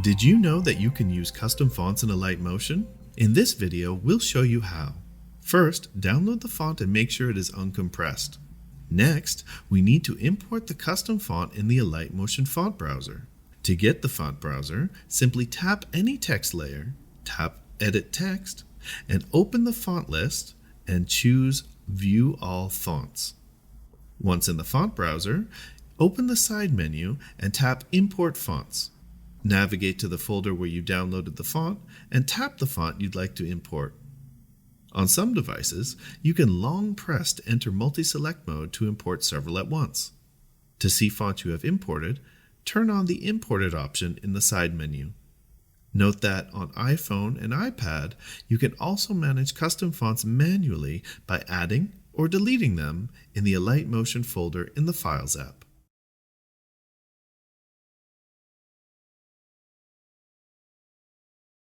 Did you know that you can use custom fonts in Alight Motion? In this video, we'll show you how. First, download the font and make sure it is uncompressed. Next, we need to import the custom font in the Alight Motion font browser. To get the font browser, simply tap any text layer, tap Edit Text, and open the font list and choose View All Fonts. Once in the font browser, open the side menu and tap Import Fonts. Navigate to the folder where you downloaded the font and tap the font you'd like to import. On some devices, you can long press to enter multi-select mode to import several at once. To see fonts you have imported, turn on the Imported option in the side menu. Note that on iPhone and iPad, you can also manage custom fonts manually by adding or deleting them in the Alight Motion folder in the Files app.